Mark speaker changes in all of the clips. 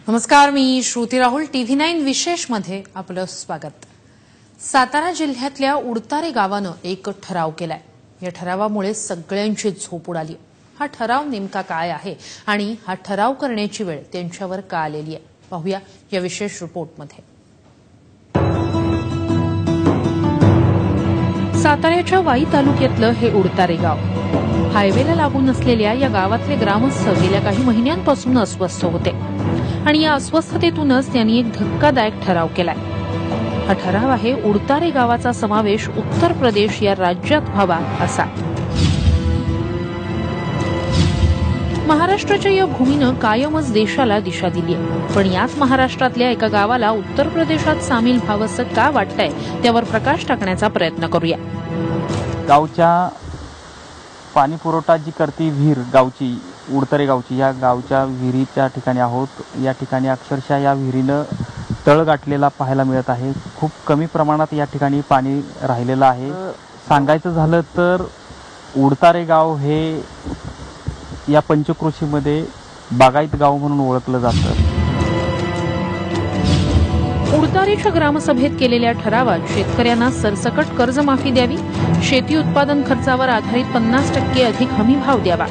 Speaker 1: नमस्कार, मी श्रुती राहुल. TV9 विशेष मध्ये आपलं स्वागत. सातारा जिल्ह्यातल्या उडतारे गावानं एक ठराव केलाय. या ठरावामुळे सगळ्यांची झोप उडाली. हा ठराव नेमका काय आहे आणि हा ठराव करण्याची वेळ त्यांच्यावर का आलेली आहे, पाहूया या विशेष रिपोर्टमध्ये. साताऱ्याच्या वाई तालुक्यातलं हे उडतारे गाव. हायवेला लागून असलेल्या या गावातले ग्रामस्थ गेल्या काही महिन्यांपासून अस्वस्थ होते आणि या अस्वस्थतेतूनच त्यांनी एक धक्कादायक ठराव केलाय. हा ठराव आहे उडतारे गावाचा समावेश उत्तर प्रदेश या राज्यात व्हावा असा. महाराष्ट्राच्या या भूमीनं कायमच देशाला दिशा दिली आहे, पण याच महाराष्ट्रातल्या एका गावाला उत्तर प्रदेशात सामील व्हावंसं का वाटतंय त्यावर प्रकाश टाकण्याचा प्रयत्न करूया.
Speaker 2: गावच्या पाणी पुरवठा जी करते विहीर गावची, उडतारे गावची, या गावच्या विहिरीच्या ठिकाणी आहोत. या ठिकाणी अक्षरशः या विहिरीनं तळ गाठलेला पाहायला मिळत आहे. खूप कमी प्रमाणात या ठिकाणी पाणी राहिलेलं आहे. सांगायचं झालं तर उडतारे गाव हे या पंचक्रोशीमध्ये बागायत गाव म्हणून ओळखलं जातं.
Speaker 1: उडतारेच्या ग्रामसभेत केलेल्या ठरावात शेतकऱ्यांना सरसकट कर्जमाफी द्यावी, शेती उत्पादन खर्चावर आधारित 50% अधिक हमी भाव द्यावा,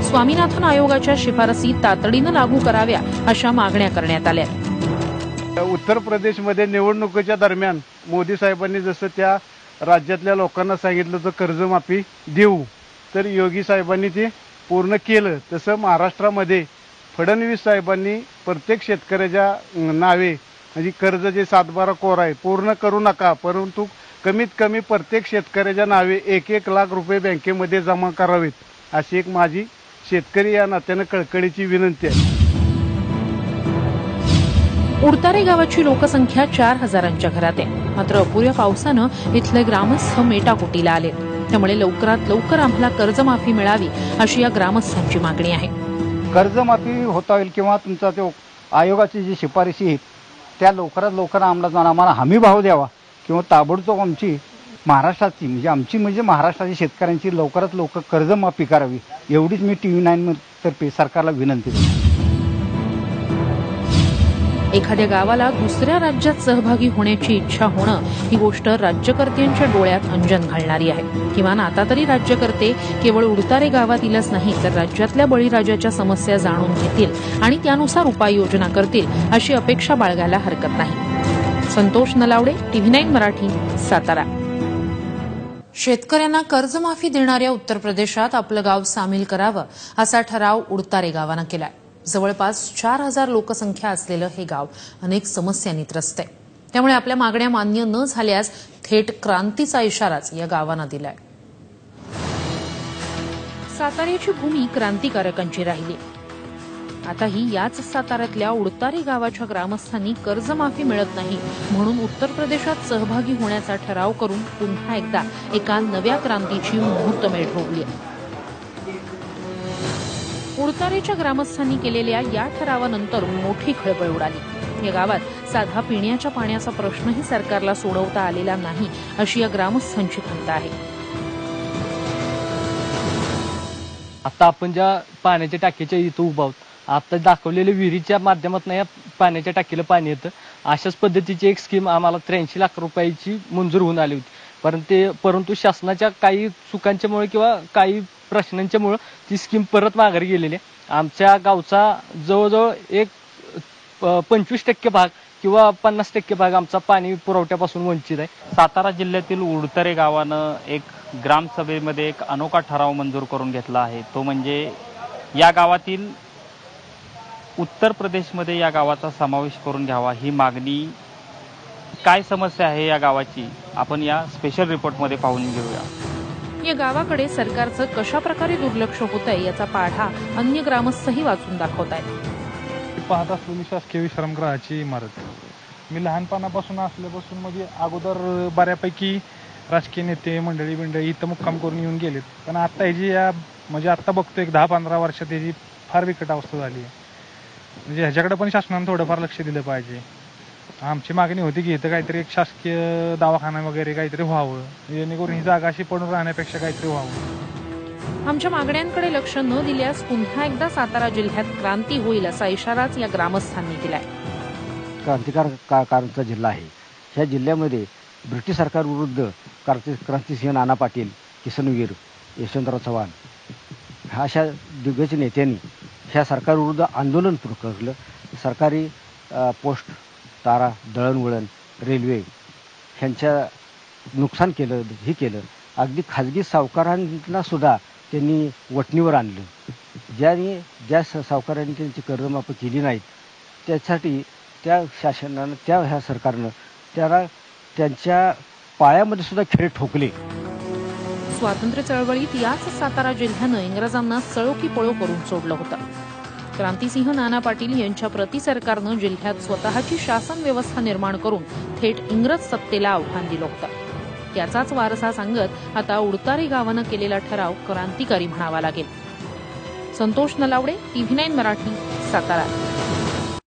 Speaker 1: स्वामीनाथन आयोगाच्या शिफारसी तातडीनं लागू कराव्या अशा मागण्या करण्यात आल्या.
Speaker 3: उत्तर प्रदेशमध्ये निवडणुकीच्या दरम्यान मोदी साहेबांनी जसं त्या राज्यातल्या लोकांना सांगितलं तर कर्जमाफी देऊ, तर योगी साहेबांनी ते पूर्ण केलं. तसं महाराष्ट्रामध्ये फडणवीस साहेबांनी प्रत्येक शेतकऱ्याच्या नावे म्हणजे कर्ज जे 7-12 कोरा आहे पूर्ण करू नका, परंतु कमीत कमी प्रत्येक शेतकऱ्याच्या नावे 1-1 लाख रुपये बँकेमध्ये जमा करावेत, अशी एक माझी शेतकरी या नात्यानं कळकळीची विनंती आहे.
Speaker 1: उडतारे गावाची लोकसंख्या 4,000च्या घरात आहे. मात्र अपुऱ्या पावसानं इथले ग्रामस्थ मेटाकुटीला आले. त्यामुळे लवकरात लवकर आम्हाला कर्जमाफी मिळावी अशी या ग्रामस्थांची मागणी आहे.
Speaker 4: कर्जमाफी होता येईल किंवा तुमचा तो आयोगाची जी शिफारशी आहेत त्या लवकरात लवकर आम्हाला हमी भाव द्यावा किंवा ताबडतोब आमची महाराष्ट्राची म्हणजे महाराष्ट्राच्या शेतकऱ्यांची लवकरात लवकर कर्जमाफी करावी, एवढीच मी TV9 तर्फे सरकारला विनंती करतो.
Speaker 1: एखाद्या गावाला दुसऱ्या राज्यात सहभागी होण्याची इच्छा होणं ही गोष्ट राज्यकर्त्यांच्या डोळ्यात अंजन घालणारी आहे. किमान आता तरी राज्यकर्ते केवळ उडतारे गावातीलच नाही तर राज्यातल्या बळीराजाच्या समस्या जाणून घेतील आणि त्यानुसार उपाययोजना करतील अशी अपेक्षा बाळगायला हरकत नाही. संतोष नलावडे, TV9 मराठी, सातारा. शेतकऱ्यांना कर्जमाफी देणाऱ्या उत्तर प्रदेशात आपलं गाव सामील करावं असा ठराव उडतारे गावानं केलाय. जवळपास 4,000 लोकसंख्या असलेलं हे गाव अनेक समस्यांनी त्रस्त आहे. त्यामुळे आपल्या मागण्या मान्य न झाल्यास थेट क्रांतीचा इशाराच या गावानं दिलाय. साताऱ्याची भूमी क्रांतिकारकांची राहिली. आताही याच साताऱ्यातल्या उडतारे गावाच्या ग्रामस्थांनी कर्जमाफी मिळत नाही म्हणून उत्तर प्रदेशात सहभागी होण्याचा ठराव करून पुन्हा एकदा एका नव्या क्रांतीची मुहूर्तमेढ रोवली. उडतारेच्या ग्रामस्थांनी केलेल्या या ठरावानंतर मोठी खळबळ उडाली. या गावात साधा पिण्याच्या पाण्याचा प्रश्नही सरकारला सोडवता आलेला नाही अशी या ग्रामस्थांची खंत आहे.
Speaker 2: आता आपण ज्या पाण्याच्या टाकीच्या इथं उभा आहोत, आता दाखवलेल्या विहिरीच्या माध्यमातून या पाण्याच्या टाकीला पाणी येतं. अशाच पद्धतीची एक स्कीम आम्हाला 83 लाख रुपयाची मंजूर होऊन आली होती, परंतु शासनाच्या काही चुकांच्यामुळे किंवा काही प्रश्नांच्यामुळे ती स्कीम परत माघारी गेलेली आहे. आमच्या गावचा जवळजवळ एक 25% भाग किंवा 50% भाग आमचा पाणी पुरवठ्यापासून वंचित आहे.
Speaker 5: सातारा जिल्ह्यातील उडतारे गावानं एक ग्रामसभेमध्ये एक अनोखा ठराव मंजूर करून घेतला आहे. तो म्हणजे या गावातील उत्तर प्रदेशमध्ये या गावाचा समावेश करून घ्यावा ही मागणी. काय समस्या आहे या गावाची आपण या स्पेशल रिपोर्टमध्ये पाहून घेऊया.
Speaker 1: या गावाकडे सरकारचं कशा प्रकारे दुर्लक्ष होत आहे याचा पाढा अन्य ग्रामस्थही वाचून दाखवत आहेत.
Speaker 6: पाहत असलेली शासकीय विश्रामगृहाची इमारत मी लहानपणापासून असल्यापासून म्हणजे अगोदर बऱ्यापैकी राजकीय नेते मंडळी इथं मुक्काम करून येऊन गेलेत, पण आता ह्याची म्हणजे आता बघतो एक 10-15 वर्षात त्याची फार बिकट अवस्था झाली आहे. म्हणजे ह्याच्याकडे पण शासनानं थोडंफार लक्ष दिलं पाहिजे. आमची मागणी होती की इथं काहीतरी एक शासकीय दवाखाना वगैरे काहीतरी व्हावं, जेणेकरून ही जागा अशी पडून राहण्यापेक्षा काहीतरी व्हावं.
Speaker 1: आमच्या मागण्यांकडे लक्ष न दिल्यास पुन्हा एकदा सातारा जिल्ह्यात क्रांती होईल असा इशाराच या ग्रामस्थांनी दिलाय.
Speaker 7: क्रांतीकारकांचा जिल्हा आहे. ह्या जिल्ह्यामध्ये ब्रिटिश सरकारविरुद्ध क्रांतिसिंह नाना पाटील, किसनवीर, यशवंतराव चव्हाण अशा दिग्गज नेत्यांनी ह्या सरकारविरुद्ध आंदोलन पुकारलं. सरकारी पोस्ट, तारा, दळणवळण, रेल्वे ह्यांच्या नुकसान केलं, हे केलं. अगदी खाजगी सावकारांना सुद्धा त्यांनी वटणीवर आणलं. ज्या सावकारांनी त्यांची कर्जमाफी केली नाहीत त्यासाठी त्या शासनानं, ह्या सरकारनं त्याला त्यांच्या पायामध्ये सुद्धा खेळ ठोकले.
Speaker 1: स्वातंत्र्य चळवळीत याच सातारा जिल्ह्यानं इंग्रजांना सळो की पळो करून सोडलं होतं. क्रांतिसिंह नाना पाटील यांच्या प्रति सरकारनं जिल्ह्यात स्वतःची शासन व्यवस्था निर्माण करून थेट इंग्रज सत्तेला आव्हान दिलं होतं. त्याचाच वारसा सांगत आता उडतारे गावानं केलेला ठराव क्रांतिकारी म्हणावा लागेल. संतोष नलावडे, TV9 मराठी, सातारा.